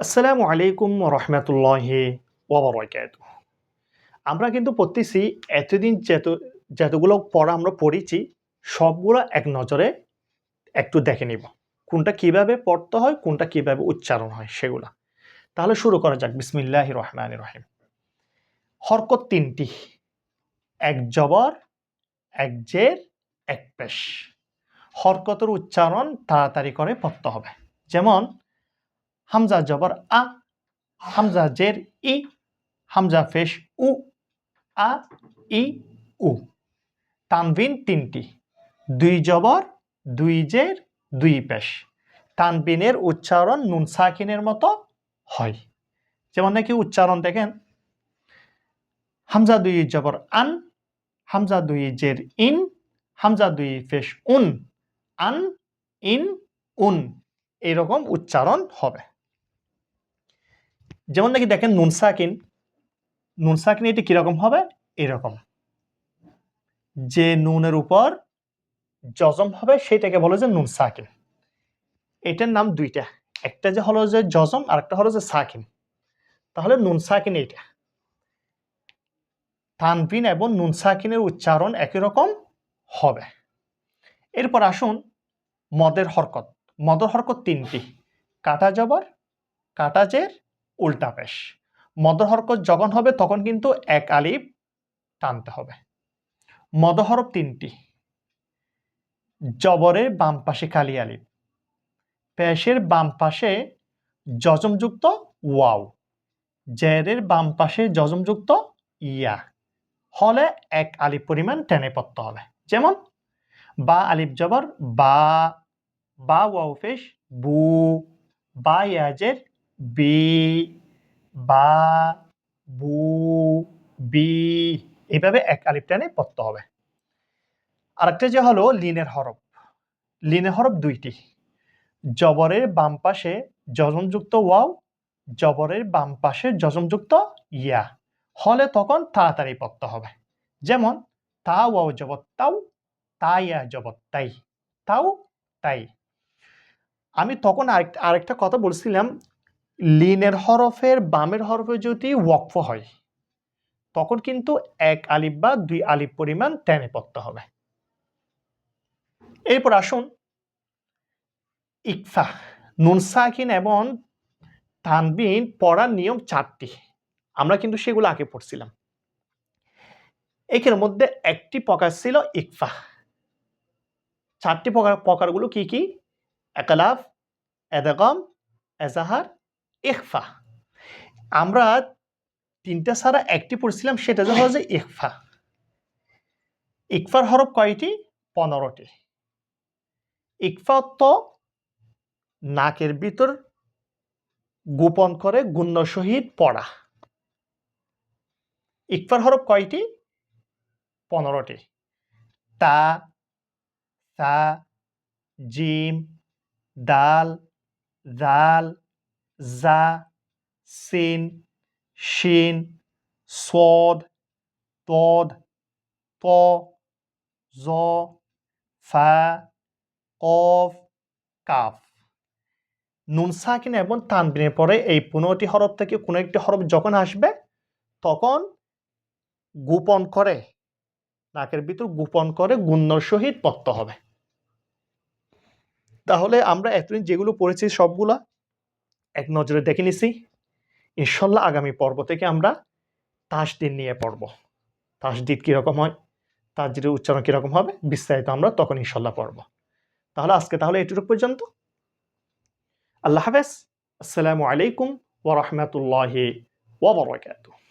আসসালামু আলাইকুম রহমতুল্লাহি ওয়াবারাকাতুহু। আমরা কিন্তু পড়তেছি এতদিন যতগুলো পড়া আমরা পড়েছি সবগুলো এক নজরে একটু দেখে নিব। কোনটা কিভাবে পড়তে হয়, কোনটা কিভাবে উচ্চারণ হয় সেগুলা। তাহলে শুরু করা যাক। বিসমিল্লাহির রহমানির রহিম। হরকত ৩টি। এক জবর, এক জের, এক পেশ। হরকতের উচ্চারণ তাড়াতাড়ি করে পড়তে হবে। যেমন হামজা জবর আ, হামজা জের ই, হামজা পেশ উ, আ, ই, উ। তানবিন ৩টি। ২ জবর, ২ জের, ২ পেশ। তানবিনের উচ্চারণ নুন সাকিনের মতো হয়। যেমন নাকি উচ্চারণ দেখেন, হামজা ২ জবর আন, হামজা ২ জের ইন, হামজা ২ পেশ উন, আন, ইন, উন। এরকম উচ্চারণ হবে। যেমন নাকি দেখেন নুন সাকিন এটি কিরকম হবে? এরকম। যে নুনের উপর জজম হবে সেটাকে বলে যে নুন সাকিন। এটার নাম দুইটা, একটা যে হলো যে জজম আর একটা হলো যে সাকিন। তাহলে নুন সাকিন এইটা। তানবিন এবং নুন সাকিনের উচ্চারণ একই রকম হবে। এরপর আসুন মদের হরকত। মদের হরকত ৩টি। কাটা জবর, কাটা জের, উল্টা পেশ। মদের হরকত যখন হবে তখন কিন্তু এক আলিফ টানতে হবে। মদ হরফ ৩টি। জবরের বাম পাশে খালি আলিফ, পেশের বাম পাশে যজমযুক্ত ওয়াও, জেরের বাম পাশে যজমযুক্ত ইয়া হলে এক আলিফ পরিমাণ টেনে পড়তে হবে। যেমন বা আলিফ জবর বা, বা ওয়াও পেশ বু, বা ইয়াজের বি, বা, বু, বি। এইভাবে এক আলিফ টেনে পড়তে হবে। আরেকটা যে হলো লিনের হরফ। লিনের হরফ ২টি। জবরের বাম পাশে যজমযুক্ত ওয়াও, জবরের বাম পাশে যজমযুক্ত ইয়া হলে তখন তাড়াতাড়ি পড়তে হবে। যেমন তা ওয়াও জবর তাও, তা ইয়া জবর তাই, তাও তাই। আমি তখন আরেকটা কথা বলছিলাম, লিনের হরফের বামের হরফে যদি ওয়াকফ হয় তখন কিন্তু এক আলিফ বা ২ আলিফ পরিমাণ টেনে পড়তে হবে। এরপর আসুন ইকফা। নুন সাকিন এবং তানবিন পড়ার নিয়ম ৪টি। আমরা কিন্তু সেগুলো আগে পড়ছিলাম। এখানের মধ্যে একটি প্রকার ছিল ইকফা। ৪টি প্রকারগুলো কি কি? একলাফ, এদগম, এজাহার, ইখফা। আমরা ৩টা ছাড়া একটি পড়ছিলাম, সেটা হলো যে ইখফা। ইকফার হরফ কয়টি? ১৫টি। ইকফা তো নাকের ভিতর গোপন করে গুণ্য সহিত পড়া। ইকফার হরফ কয়টি? ১৫টি। তা, সা, জিম, দাল, জাল, জা, সিন, শিন, সদ, তদ, ত, জ, ফা, কফ, কাফ। নুন সাকিন এবং তানবিনের পরে এই ১৫টি হরফ থেকে কোনো একটি হরফ যখন আসবে তখন গোপন করে, নাকের ভিতর গোপন করে গুণ্যর সহিত পড়তে হবে। তাহলে আমরা এতদিন যেগুলো পড়েছি সবগুলা এক নজরে দেখে নিছি। ইনশাল্লাহ আগামী পর্ব থেকে আমরা তাসদিদ নিয়ে পড়ব। তাসদিদ কিরকম হয়, তাসদিদের উচ্চারণ কিরকম হবে, বিস্তারিত আমরা তখন ইনশাল্লাহ পড়ব। তাহলে এটুকু পর্যন্ত। আল্লাহ হাফেজ। আসসালামু আলাইকুম ওয়া রাহমাতুল্লাহি ওয়া বারাকাতুহু।